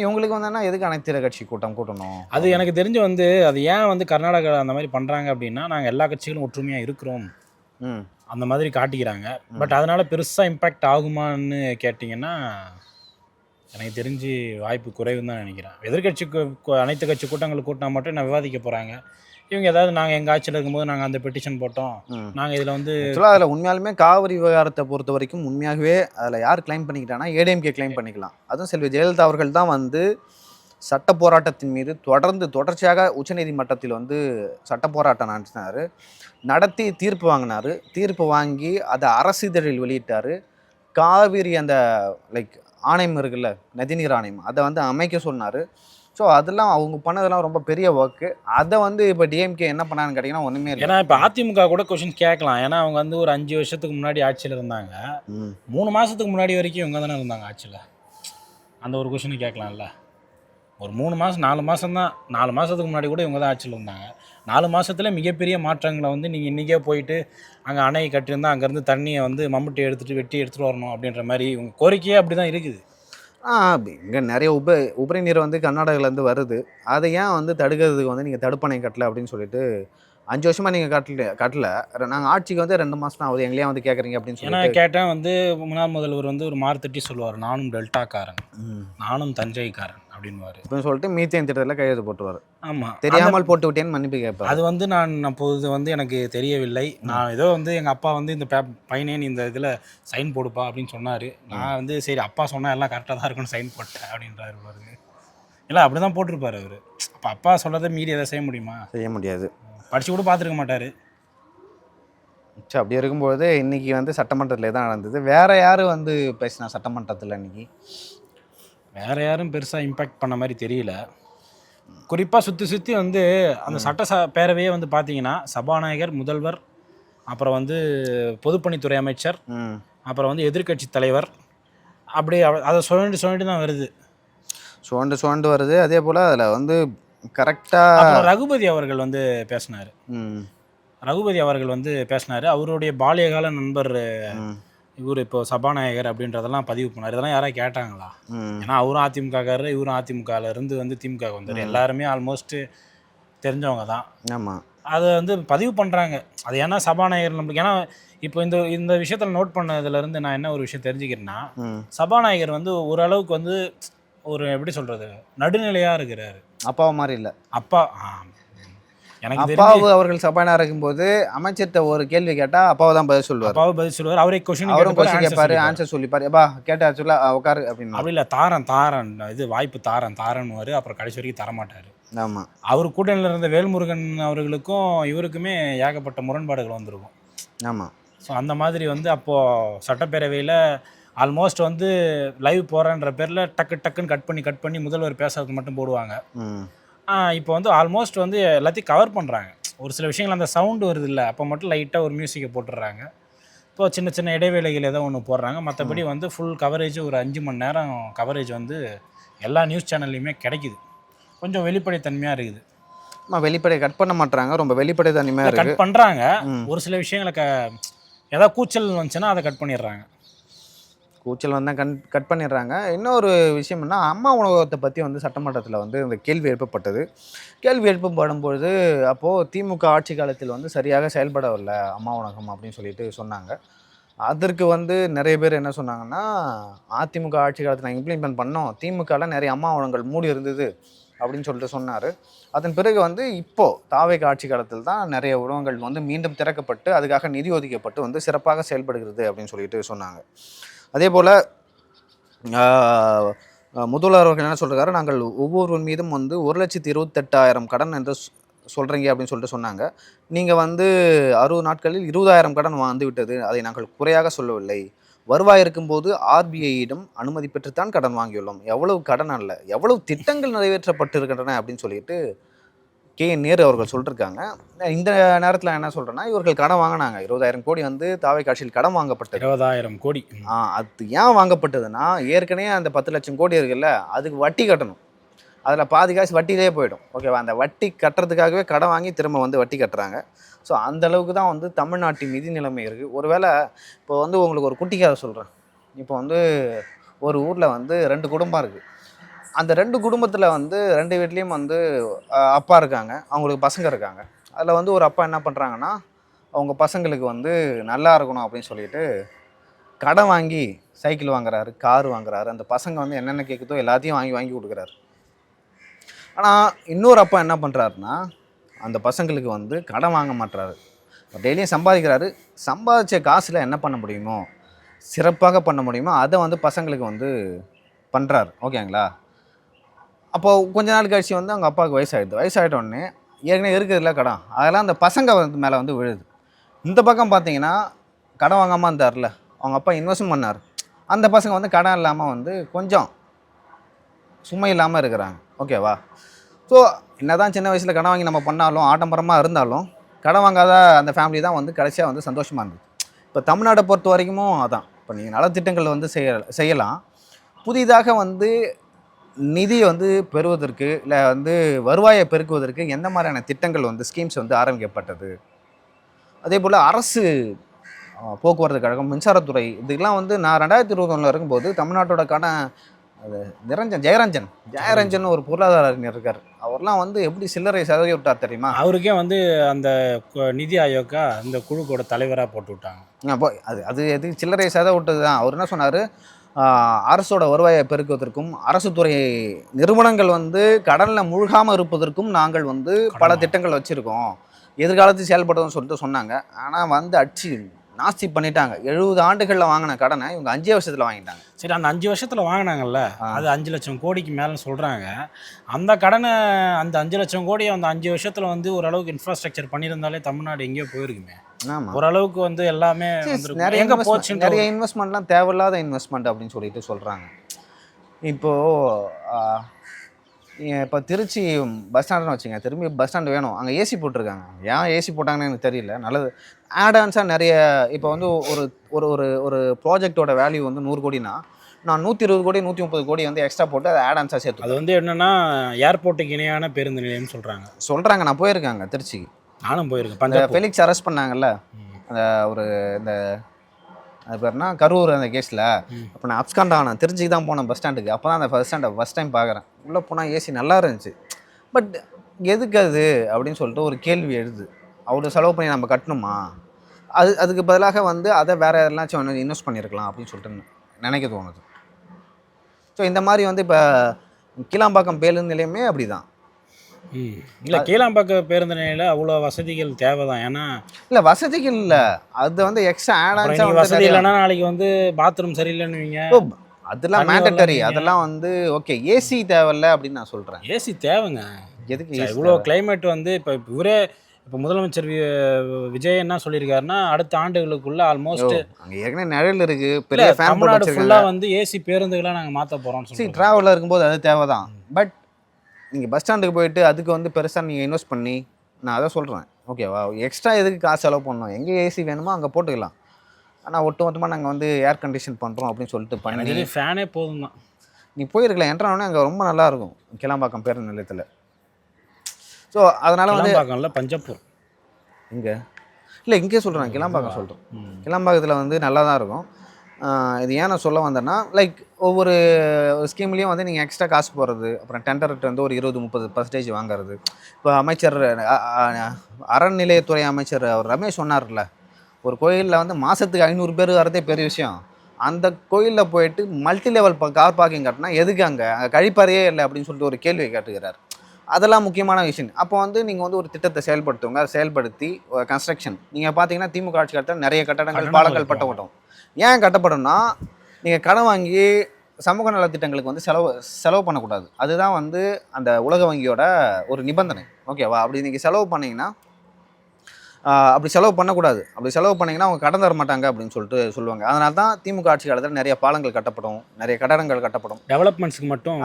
இவங்களுக்கு வந்தோன்னா எதுக்கு அனைத்து கட்சி கூட்டணும்? அது எனக்கு தெரிஞ்சு வந்து அது ஏன் வந்து கர்நாடகா அந்த மாதிரி பண்ணுறாங்க அப்படின்னா, நாங்கள் எல்லா கட்சிகளும் ஒற்றுமையாக இருக்கிறோம் அந்த மாதிரி காட்டிக்கிறாங்க. பட் அதனால் பெருசாக இம்பேக்ட் ஆகுமான்னு கேட்டிங்கன்னா எனக்கு தெரிஞ்சு வாய்ப்பு குறைவுன்னு தான் நினைக்கிறேன். எதிர்கட்சிக்கு அனைத்து கட்சி கூட்டங்கள் கூட்டினா மட்டும் நான் விவாதிக்க போகிறாங்க. இவங்க ஏதாவது நாங்கள் எங்கள் ஆட்சியில் இருக்கும்போது நாங்கள் அந்த பெட்டிஷன் போட்டோம், நாங்கள் இதில் வந்து அதில் உண்மையாலுமே காவிரி விவகாரத்தை பொறுத்த வரைக்கும் உண்மையாகவே அதில் யார் கிளைம் பண்ணிக்கிட்டாங்கன்னா ஏடிஎம்கே கிளைம் பண்ணிக்கலாம். அதுவும் செல்வி ஜெயலலிதா அவர்கள் தான் வந்து சட்ட போராட்டத்தின் மீது தொடர்ச்சியாக உச்சநீதிமன்றத்தில் வந்து சட்ட போராட்டம் நடத்தி தீர்ப்பு வாங்கினார். தீர்ப்பு வாங்கி அதை அரசிதழில் வெளியிட்டார். காவிரி அந்த லைக் ஆணையம் இருக்குல்ல, நதிநீர் ஆணையம், அதை வந்து அமைக்க சொன்னார். ஸோ அதெல்லாம் அவங்க பண்ணதெல்லாம் ரொம்ப பெரிய ஒர்க்கு. அதை வந்து இப்போ டிஎம்கே என்ன பண்ணான்னு கேட்டிங்கன்னா ஒன்றுமே இல்லை. ஏன்னா இப்போ அதிமுக கூட கொஷின் கேட்கலாம். ஏன்னா அவங்க வந்து ஒரு 5 வருஷத்துக்கு முன்னாடி ஆட்சியில் இருந்தாங்க, 3 மாதத்துக்கு முன்னாடி வரைக்கும் இவங்க தானே இருந்தாங்க ஆட்சியில். அந்த ஒரு கொஷினை கேட்கலாம்ல. ஒரு 3 மாதம் 4 மாதம் தான், 4 மாதத்துக்கு முன்னாடி கூட இவங்க தான் ஆட்சியில் இருந்தாங்க. 4 மாதத்தில் மிகப்பெரிய மாற்றங்களை வந்து நீங்கள் இன்றைக்கே போயிட்டு அங்கே அணையை கட்டியிருந்தால் அங்கேருந்து தண்ணியை வந்து மம்முட்டி வெட்டி எடுத்துகிட்டு வரணும் அப்படின்ற மாதிரி இவங்க கோரிக்கையே அப்படி தான் இருக்குது. இங்கே நிறைய உபரி நீர் வந்து கர்நாடகாவிலேருந்து வருது. அதை ஏன் வந்து தடுக்கிறதுக்கு வந்து நீங்கள் தடுப்பணை கட்டலை அப்படின்னு சொல்லிட்டு 5 வருஷமாக நீங்கள் கட்டல, நாங்கள் ஆட்சிக்கு வந்து 2 மாதம் ஆகுது, எங்களையே வந்து கேட்குறீங்க அப்படின்னு சொல்லி. ஏன்னா கேட்டேன் வந்து முன்னாள் முதல்வர் வந்து ஒரு மார்த்தட்டி சொல்லுவார், நானும் டெல்டாக்காரன், நானும் தஞ்சைக்காரன் அப்படின்வார். அப்படின்னு சொல்லிட்டு மீத்தேன் திட்டத்தில் கையெழுத்து போட்டுருவார். ஆமாம், தெரியாமல் போட்டு விட்டேன்னு மன்னிப்பு கேட்பார். அது வந்து நான் அப்போது வந்து எனக்கு தெரியவில்லை, நான் ஏதோ வந்து எங்கள் அப்பா வந்து இந்த பையனேன் இந்த இதில் சைன் போடுப்பா அப்படின்னு சொன்னார். நான் வந்து சரி அப்பா சொன்னால் எல்லாம் கரெக்டாக தான் இருக்குன்னு சைன் போட்டேன் அப்படின்றாரு பாருங்க. இல்லை அப்படி தான் போட்டிருப்பார் அவர். அப்போ அப்பா சொல்கிறத மீறி எதை செய்ய முடியுமா? செய்ய முடியாது. படித்து கூட பார்த்துருக்க மாட்டார். சரி, அப்படி இருக்கும்போது இன்னைக்கு வந்து சட்டமன்றத்தில் தான் நடந்தது. வேற யார் வந்து பேசினா சட்டமன்றத்தில் இன்னைக்கு? வேறு யாரும் பெருசாக இம்பேக்ட் பண்ண மாதிரி தெரியல. குறிப்பாக சுற்றி வந்து அந்த பேரவையே வந்து பார்த்தீங்கன்னா சபாநாயகர், முதல்வர், அப்புறம் வந்து பொதுப்பணித்துறை அமைச்சர், அப்புறம் வந்து எதிர்க்கட்சி தலைவர், அப்படி அதை சொல்லிட்டு தான் வருது. சுவண்டு வருது. அதே போல் அதில் வந்து கரெக்டாக ரகுபதி அவர்கள் வந்து பேசினார். அவருடைய பாலியகால நண்பர் இவர் இப்போ சபாநாயகர் அப்படின்றதெல்லாம் பதிவு பண்ணார். இதெல்லாம் யாராவது கேட்டாங்களா? ஏன்னா அவரும் அதிமுககாரர், இவரும் அதிமுகவில் இருந்து வந்து திமுக வந்தார். எல்லாருமே ஆல்மோஸ்ட் தெரிஞ்சவங்க தான். ஆமாம், அதை வந்து பதிவு பண்ணுறாங்க. அது ஏன்னா சபாநாயகர் நம்மளுக்கு, ஏன்னா இப்போ இந்த விஷயத்தில் நோட் பண்ணதுலேருந்து நான் என்ன ஒரு விஷயம் தெரிஞ்சுக்கிறேன்னா, சபாநாயகர் வந்து ஓரளவுக்கு வந்து ஒரு எப்படி சொல்கிறது, நடுநிலையாக இருக்கிறாரு. அப்பாவை மாதிரி இல்லை. அப்பா எனக்கு அப்பாவு அவர்கள் சபாநாயகர் இருக்கும்போது அமைச்சர்கிட்ட ஒரு கேள்வி கேட்டால் அப்பாவை தான் பதில் சொல்லுவார். அவரே கொஸ்டின் கேட்பாரு, ஆன்சர் சொல்லிப்பாரு. எப்பா கேட்டா சொல்ல உட்காரு அப்படின்னு. அப்படி இல்லை, தாரன் இது வாய்ப்பு தாரன்னுவார். அப்புறம் கடைசி வரைக்கும் தரமாட்டார். ஆமாம், அவர் கூட்டணியில் இருந்த வேல்முருகன் அவர்களுக்கும் இவருக்குமே ஏகப்பட்ட முரண்பாடுகள் வந்திருக்கும். ஆமாம். ஸோ அந்த மாதிரி வந்து அப்போது சட்டப்பேரவையில் ஆல்மோஸ்ட் வந்து லைவ் போகிறேன்ற பேரில் டக்குன்னு கட் பண்ணி முதல்வர் பேசுறது மட்டும் போடுவாங்க. இப்போ வந்து ஆல்மோஸ்ட் வந்து எல்லாத்தையும் கவர் பண்ணுறாங்க. ஒரு சில விஷயங்கள் அந்த சவுண்டு வருது இல்லை, அப்போ மட்டும் லைட்டாக ஒரு மியூசிக்கை போட்டுடுறாங்க. இப்போ சின்ன இடைவேளைகள் ஏதோ ஒன்று போடுறாங்க. மற்றபடி வந்து ஃபுல் கவரேஜ் ஒரு 5 மணி நேரம் கவரேஜ் வந்து எல்லா நியூஸ் சேனல்லையுமே கிடைக்குது. கொஞ்சம் வெளிப்படைத்தன்மையாக இருக்குது. வெளிப்படை கட் பண்ண மாட்டாங்க, ரொம்ப வெளிப்படைத்தன்மையாக கட் பண்ணுறாங்க. ஒரு சில விஷயங்களை ஏதாவது கூச்சல் வந்துச்சுன்னா அதை கட் பண்ணிடுறாங்க. கூச்சல் வந்தால் கட் பண்ணிடுறாங்க. இன்னொரு விஷயம்னா, அம்மா உணவகத்தை பற்றி வந்து சட்டமன்றத்தில் வந்து இந்த கேள்வி எழுப்பப்பட்டது. கேள்வி எழுப்பப்படும்பொழுது அப்போது திமுக ஆட்சி காலத்தில் வந்து சரியாக செயல்படவில்லை அம்மா உணவகம் அப்படின்னு சொல்லிட்டு சொன்னாங்க. அதற்கு வந்து நிறைய பேர் என்ன சொன்னாங்கன்னா, அதிமுக ஆட்சி காலத்தில் நாங்கள் இம்ப்ளிமெண்ட் பண்ணோம், திமுகவில் நிறைய அம்மா உணவகங்கள் மூடி இருந்தது அப்படின்னு சொல்லிட்டு சொன்னார். அதன் பிறகு வந்து இப்போது தாவேக ஆட்சி காலத்தில் தான் நிறைய உணவகங்கள் வந்து மீண்டும் திறக்கப்பட்டு அதுக்காக நிதி ஒதுக்கப்பட்டு வந்து சிறப்பாக செயல்படுகிறது அப்படின்னு சொல்லிட்டு சொன்னாங்க. அதே போல் முதல்வர் அவர்கள் என்ன சொல்கிறாரு, நாங்கள் ஒவ்வொருவர் மீதும் வந்து 1,28,000 கடன் என்று சொல்கிறீங்க அப்படின்னு சொல்லிட்டு சொன்னாங்க. நீங்கள் வந்து 60 நாட்களில் 20,000 கடன் வந்து விட்டது, அதை நாங்கள் குறையாக சொல்லவில்லை. வருவாய் இருக்கும்போது ஆர்பிஐயிடம் அனுமதி பெற்றுத்தான் கடன் வாங்கியுள்ளோம். எவ்வளவு கடன் அல்ல, எவ்வளவு திட்டங்கள் நிறைவேற்றப்பட்டு இருக்கின்றன அப்படின்னு சொல்லிட்டு KN நேரு அவர்கள் சொல்லியிருக்காங்க. இந்த நேரத்தில் என்ன சொல்கிறேன்னா, இவர்கள் கடன் வாங்கினாங்க. 20,000 கோடி வந்து தாவேக ஆட்சியில் கடன் வாங்கப்பட்டது. 20,000 கோடி. அது ஏன் வாங்கப்பட்டதுன்னா, ஏற்கனவே அந்த 10 லட்சம் கோடி இருக்குல்ல, அதுக்கு வட்டி கட்டணும். அதில் பாதி காசு வட்டியிலே போயிடும். ஓகேவா? அந்த வட்டி கட்டுறதுக்காகவே கடன் வாங்கி திரும்ப வந்து வட்டி கட்டுறாங்க. ஸோ அந்தளவுக்கு தான் வந்து தமிழ்நாட்டின் நிதி நிலைமை இருக்குது. ஒருவேளை இப்போ வந்து உங்களுக்கு ஒரு குட்டி கதை சொல்கிறேன். இப்போ வந்து ஒரு ஊரில் வந்து 2 குடும்பம் இருக்குது. அந்த 2 குடும்பத்தில் வந்து 2 வீட்லேயும் வந்து அப்பா இருக்காங்க, அவங்களுக்கு பசங்க இருக்காங்க. அதில் வந்து ஒரு அப்பா என்ன பண்ணுறாங்கன்னா, அவங்க பசங்களுக்கு வந்து நல்லா இருக்கணும் அப்படின்னு சொல்லிட்டு கடன் வாங்கி சைக்கிள் வாங்குறாரு, கார் வாங்குறாரு. அந்த பசங்க வந்து என்னென்ன கேட்குதோ எல்லாத்தையும் வாங்கி கொடுக்குறாரு. ஆனால் இன்னொரு அப்பா என்ன பண்ணுறாருன்னா, அந்த பசங்களுக்கு வந்து கடன் வாங்க மாட்டுறாரு. டெய்லியும் சம்பாதிக்கிறாரு. சம்பாதிச்ச காசில் என்ன பண்ண முடியுமோ, சிறப்பாக பண்ண முடியுமோ அதை வந்து பசங்களுக்கு வந்து பண்ணுறாரு. ஓகேங்களா? அப்போது கொஞ்ச நாள் கழிச்சு வந்து அவங்க அப்பாவுக்கு வயசாகிட்டோடனே ஏற்கனவே இருக்குதுல்ல கடன், அதெல்லாம் அந்த பசங்க வந்து மேலே வந்து விழுது. இந்த பக்கம் பார்த்தீங்கன்னா கடன் வாங்காமல் இருந்தார்ல, அவங்க அப்பா இன்வெஸ்ட்மெண்ட் பண்ணார். அந்த பசங்க வந்து கடன் இல்லாமல் வந்து கொஞ்சம் சுமை இல்லாமல் இருக்கிறாங்க. ஓகேவா? ஸோ என்ன தான் சின்ன வயசில் கடன் வாங்கி நம்ம பண்ணாலும், ஆடம்பரமாக இருந்தாலும், கடன் வாங்காத அந்த ஃபேமிலி தான் வந்து கடைசியாக வந்து சந்தோஷமாக இருந்தது. இப்போ தமிழ்நாட்டை பொறுத்த வரைக்கும் அதான். இப்போ நீங்கள் நலத்திட்டங்கள் வந்து செய்யலாம். புதிதாக வந்து நிதியை வந்து பெறுவதற்கு இல்லை வந்து வருவாயை பெருக்குவதற்கு எந்த மாதிரியான திட்டங்கள் வந்து ஸ்கீம்ஸ் வந்து ஆரம்பிக்கப்பட்டது. அதே போல் அரசு போக்குவரத்து கழகம், மின்சாரத்துறை, இதுக்கெல்லாம் வந்து நான் 2021 இருக்கும்போது தமிழ்நாட்டோட ஜெயரஞ்சன் ஒரு பொருளாதார அறிஞர் இருக்கார். அவர்லாம் வந்து எப்படி சில்லறை சதவி விட்டார் தெரியுமா? அவருக்கே வந்து அந்த நிதி ஆயோக்கா அந்த குழுக்கோட தலைவராக போட்டு விட்டாங்க. அது சில்லறை சதவி விட்டது தான். அவர் என்ன சொன்னார், அரசோட வருவாயை பெருக்குவதற்கும் அரசு துறை நிறுவனங்கள் வந்து கடனில் மூழ்காமல் இருப்பதற்கும் நாங்கள் வந்து பல திட்டங்கள் வச்சுருக்கோம், எதிர்காலத்தில் செயல்படுறதுன்னு சொல்லிட்டு சொன்னாங்க. ஆனால் வந்து நாஸ்தி பண்ணிட்டாங்க. 70 ஆண்டுகளில் வாங்கின கடனை இவங்க 5 வருஷத்தில் வாங்கிட்டாங்க. சரி, அந்த 5 வருஷத்தில் வாங்கினாங்கல்ல, அது 5 லட்சம் கோடிக்கு மேலேன்னு சொல்கிறாங்க. அந்த கடனை அந்த 5 லட்சம் கோடி அந்த 5 வருஷத்தில் வந்து ஓரளவுக்கு இன்ஃப்ராஸ்ட்ரக்சர் பண்ணியிருந்தாலே தமிழ்நாடு எங்கேயோ போயிருக்குமே. ஆமாம், ஓரளவுக்கு வந்து எல்லாமே நிறைய எங்கே போச்சு. நிறைய இன்வெஸ்ட்மெண்ட்லாம் தேவையில்லாத இன்வெஸ்ட்மெண்ட் அப்படின்னு சொல்லிட்டு சொல்கிறாங்க. இப்போது இப்போ திருச்சி பஸ் ஸ்டாண்டுன்னு வச்சுங்க, திரும்பி பஸ் ஸ்டாண்டு வேணும், அங்கே ஏசி போட்டிருக்காங்க. ஏன் ஏசி போட்டாங்கன்னு எனக்கு தெரியல. நல்லது ஆடான்ஸாக நிறைய இப்போ வந்து ஒரு ஒரு ஒரு ஒரு ப்ராஜெக்டோட வேல்யூ வந்து 100 கோடினா நான் 120 கோடி 130 கோடி வந்து எக்ஸ்ட்ரா போட்டு அதை ஆடான்ஸாக சேர்த்து. அது வந்து என்னென்னா ஏர்போர்ட்டுக்கு இணையான பேருந்து நிலையம்னு சொல்கிறாங்க. நான் போயிருக்காங்க திருச்சிக்கு, நானும் போயிருக்கேன். பஞ்சாப் ஃபெலிக்ஸ் அரெஸ்ட் பண்ணாங்கல்ல, அந்த ஒரு இந்த அது பேர்னா கரூர் அந்த கேஸில். அப்போ நான் அப்ஸ்காண்ட் ஆனேன், திருச்சிக்கு தான் போனேன் பஸ் ஸ்டாண்டுக்கு. அப்போ தான் அந்த பஸ் ஸ்டாண்டை ஃபஸ்ட் டைம் பார்க்குறேன். உள்ளே போனால் ஏசி நல்லா இருந்துச்சு. பட் எதுக்கு அது அப்படின்னு சொல்லிட்டு ஒரு கேள்வி எழுது. அவ்வளோ செலவு பண்ணி நம்ம கட்டணுமா? அதுக்கு பதிலாக வந்து அதை வேறு எதனாச்சும் ஒன்று இன்வெஸ்ட் பண்ணியிருக்கலாம் அப்படின்னு சொல்லிட்டு நினைக்க தோணுது. ஸோ இந்த மாதிரி வந்து இப்போ கீழாம்பாக்கம் பேருந்து நிலையமே அப்படி தான். இல்லை, கீழாம்பாக்கம் பேருந்து நிலையில் அவ்வளோ வசதிகள் தேவை தான். ஏன்னா இல்லை வசதிகள் இல்லை, அது வந்து எக்ஸ்ட்ரா ஆடான்ஸாக வசதி இல்லைன்னா நாளைக்கு வந்து பாத்ரூம் சரியில்லைன்னு அதெல்லாம் மேண்டட்டரி, அதெல்லாம் வந்து ஓகே. ஏசி தேவையில்ல அப்படின்னு நான் சொல்கிறேன். ஏசி தேவைங்க. எதுக்கு இவ்வளோ கிளைமேட் வந்து இப்போ முதலமைச்சர் விஜய் என்ன சொல்லியிருக்காருன்னா அடுத்த ஆண்டுகளுக்குள்ள ஆல்மோஸ்ட் அங்கே ஏற்கனவே நிழல் இருக்குது, பெரிய ஃபேன் தமிழ்நாடு ஃபுல்லாக வந்து ஏசி பேருந்துகளாக நாங்கள் மாற்ற போகிறோம். ட்ராவலில் இருக்கும்போது அது தேவை தான். பட் நீங்கள் பஸ் ஸ்டாண்டுக்கு போயிட்டு அதுக்கு வந்து பெருசாக நீங்கள் இன்வெஸ்ட் பண்ணி, நான் அதை சொல்கிறேன் ஓகேவா, எக்ஸ்ட்ரா எதுக்கு காசு செலவு பண்ணணும்? எங்கே ஏசி வேணுமோ அங்கே போட்டுக்கலாம். ஆனால் ஒட்டுமொத்தமாக நாங்கள் வந்து ஏர் கண்டிஷன் பண்ணுறோம் அப்படின்னு சொல்லிட்டு பண்ணி ஃபேனே போதும் தான். நீ போயிருக்கலாம், என்ட்ரானே அங்கே ரொம்ப நல்லாயிருக்கும் கிளம்பாக்கம் பேருந்து நிலையத்தில். ஸோ அதனால் வந்து பஞ்சாப்பூர் இங்கே இல்லை, இங்கே சொல்கிறேன், கிளம்பாக்கம் சொல்கிறேன். கிளம்பாக்கத்தில் வந்து நல்லா தான் இருக்கும். இது ஏன் நான் சொல்ல வந்தேன்னா, லைக் ஒவ்வொரு ஸ்கீம்லேயும் வந்து நீங்கள் எக்ஸ்ட்ரா காசு போடுறது, அப்புறம் டெண்டர்கிட்ட வந்து ஒரு 20-30% வாங்குறது. இப்போ அமைச்சர் அறநிலையத்துறை அமைச்சர் அவர் ரமேஷ் சொன்னார்ல, ஒரு கோயிலில் வந்து மாதத்துக்கு 500 பேர் வரதே பெரிய விஷயம். அந்த கோயிலில் போயிட்டு மல்டி லெவல் கார் பார்க்கிங் கட்டினா எதுக்கு அங்கே கழிப்பறையே இல்லை அப்படின்னு சொல்லிட்டு ஒரு கேள்வி கேட்டுக்கிறார். அதெல்லாம் முக்கியமான விஷயம். அப்போ வந்து நீங்கள் வந்து ஒரு திட்டத்தை செயல்படுத்துவங்க, அதை செயல்படுத்தி கன்ஸ்ட்ரக்ஷன் நீங்கள் பார்த்தீங்கன்னா திமுக ஆட்சி காலத்தில் நிறைய கட்டடங்கள் பாலங்கள் கட்டப்படும். ஏன் கட்டப்படும்னா, நீங்கள் கடன் வாங்கி சமூக நலத்திட்டங்களுக்கு வந்து செலவு பண்ணக்கூடாது. அதுதான் வந்து அந்த உலக வங்கியோட ஒரு நிபந்தனை, ஓகேவா? அப்படி நீங்கள் செலவு பண்ணிங்கன்னா, அப்படி செலவு பண்ணக்கூடாது. அப்படி செலவு பண்ணிங்கன்னா அவங்க கடன் தர மாட்டாங்க அப்படின்னு சொல்லிட்டு சொல்லுவாங்க. அதனால தான் திமுக ஆட்சி காலத்தில் நிறைய பாலங்கள் கட்டப்படும், நிறைய கட்டடங்கள் கட்டப்படும், டெவலப்மெண்ட்ஸுக்கு மட்டும்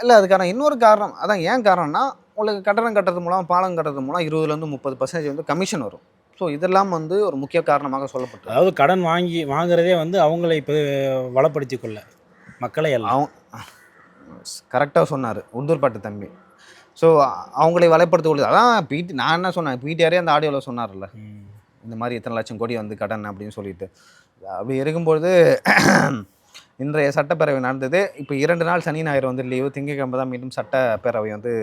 இல்லை. அதுக்கான இன்னொரு காரணம் அதான். ஏன் காரணம்னா, உங்களுக்கு கட்டடம் கட்டுறது மூலம் பாலம் கட்டுறது மூலம் 20-30% வந்து கமிஷன் வரும். ஸோ இதெல்லாம் வந்து ஒரு முக்கிய காரணமாக சொல்லப்பட்டது. அதாவது கடன் வாங்குறதே வந்து அவங்களை இப்போ வளப்படுத்தி கொள்ள மக்களை எல்லாம் கரெக்டாக சொன்னார் உந்தூர் பாட்டு தம்பி. ஸோ அவங்களை வலைப்படுத்த கொள்ளுது. அதான் நான் என்ன சொன்னேன், பிடிஆரே அந்த ஆடியோவில் சொன்னார்ல, இந்த மாதிரி இத்தனை லட்சம் கோடி வந்து கடன் அப்படின்னு சொல்லிட்டு. அப்படி இருக்கும்பொழுது இன்றைய சட்டப்பேரவை நடந்தது. இப்போ 2 நாள் சனி ஞாயிறு வந்து லீவு, திங்கட்கிழமை தான் மீண்டும் சட்டப்பேரவை வந்து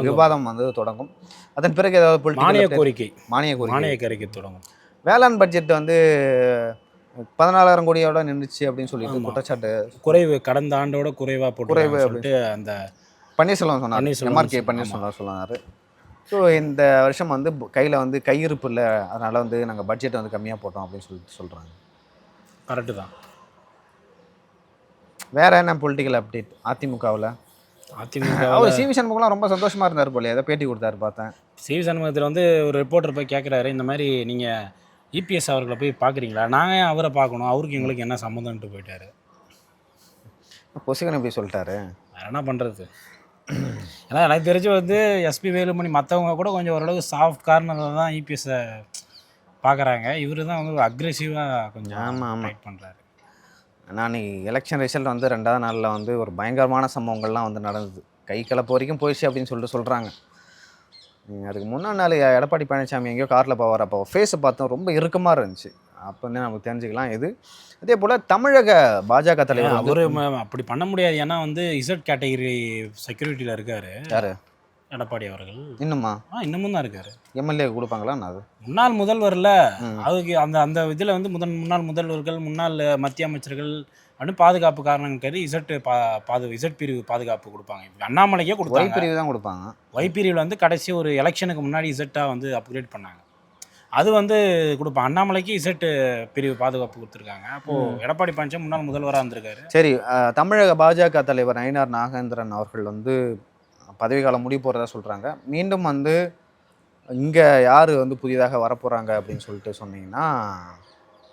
விவாதம் வந்து தொடங்கும். அதன் பிறகு ஏதாவது மானிய கோரிக்கை தொடங்கும். வேளாண் பட்ஜெட் வந்து 14,000 கோடியோட நின்றுச்சு அப்படின்னு சொல்லிட்டு குற்றச்சாட்டு, குறைவு, கடந்த ஆண்டோட குறைவாக போட்டு அந்த பன்னீர்செல்வம் சொன்னார், எம்ஆர்கே பன்னீர்செல்வம் சொன்னார். ஸோ இந்த வருஷம் வந்து கையில் வந்து கையிருப்பு இல்லை, அதனால் வந்து நாங்கள் பட்ஜெட்டை வந்து கம்மியாக போட்டோம் அப்படின்னு சொல்லிட்டு சொல்கிறாங்க. கரெக்டு தான். வேறு என்ன பொலிட்டிக்கல் அப்டேட் அதிமுகவில்? அவர் சிவி சண்முகம்லாம் ரொம்ப சந்தோஷமாக இருந்தார் போல, ஏதோ பேட்டி கொடுத்தாரு பார்த்தேன். சிவி சண்முகத்தில் வந்து ஒரு ரிப்போர்ட்டர் போய் கேட்குறாரு, இந்த மாதிரி நீங்கள் இபிஎஸ் அவர்களை போய் பார்க்குறீங்களா, நாங்கள் அவரை பார்க்கணும், அவருக்கு எங்களுக்கு என்ன சம்மந்தம்ன்ட்டு போயிட்டாரு. பொசுகன் எப்படி சொல்லிட்டாரு, வேறு என்ன பண்ணுறது? ஏன்னா எனக்கு தெரிஞ்சு வந்து எஸ்பி வேலுமணி மற்றவங்க கூட கொஞ்சம் ஓரளவுக்கு சாஃப்ட் கார்னரில் தான் இபிஎஸ்ஸை பார்க்குறாங்க. இவர் தான் வந்து அக்ரெசிவாக கொஞ்சம் ஃபைட் பண்ணுறாரு. நான் எலெக்ஷன் ரிசல்ட் வந்து 2வது நாளில் வந்து ஒரு பயங்கரமான சம்பவங்கள்லாம் வந்து நடந்தது. கை கலப்பு வரைக்கும் போயிடுச்சு அப்படின்னு சொல்லிட்டு சொல்கிறாங்க. அதுக்கு முன்னாடி நாள் எடப்பாடி பழனிசாமி எங்கேயோ காரில் போவார். அப்போ ஃபேஸை பார்த்தோம், ரொம்ப இறுக்கமாக இருந்துச்சு. அப்போ வந்து நமக்கு தெரிஞ்சுக்கலாம் இது. அதே போல் தமிழக பாஜக தலைவர் அவர் அப்படி பண்ண முடியாது. ஏன்னா வந்து இசட் கேட்டகரி செக்யூரிட்டியில் இருக்கார் யார், எடப்பாடி அவர்கள். இன்னுமா? இன்னமும் தான் இருக்கார். எம்எல்ஏ கொடுப்பாங்களா? அது முன்னாள் முதல்வரில் அதுக்கு அந்த இதில் வந்து முன்னாள் முதல்வர்கள், முன்னாள் மத்திய அமைச்சர்கள் அப்படின்னு பாதுகாப்பு காரணங்கள் கருதி இசட் பிரிவு பாதுகாப்பு கொடுப்பாங்க. அண்ணாமலைக்கே கொடுப்பாங்க. ஒய் பிரிவு தான் கொடுப்பாங்க. ஒய் பிரிவில் வந்து கடைசி ஒரு எலெக்ஷனுக்கு முன்னாடி இசட்டாக வந்து அப்கிரேட் பண்ணாங்க. அது வந்து கொடுப்போம். அண்ணாமலைக்கு இசட் பிரிவு பாதுகாப்பு கொடுத்துருக்காங்க. அப்போது எடப்பாடி பழனிசாமி முன்னாள் முதல்வராக இருந்திருக்காரு. சரி, தமிழக பாஜக தலைவர் நயினார் நாகேந்திரன் அவர்கள் வந்து பதவிக்காலம் முடிய போகிறதா சொல்கிறாங்க. மீண்டும் வந்து இங்கே யார் வந்து புதிதாக வரப்போகிறாங்க அப்படின்னு சொல்லிட்டு சொன்னீங்கன்னா,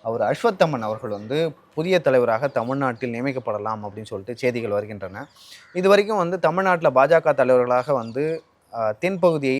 அவர் அஸ்வத்தமன் அவர்கள் வந்து புதிய தலைவராக தமிழ்நாட்டில் நியமிக்கப்படலாம் அப்படின்னு சொல்லிட்டு செய்திகள் வருகின்றன. இது வரைக்கும் வந்து தமிழ்நாட்டில் பாஜக தலைவர்களாக வந்து தென்பகுதியை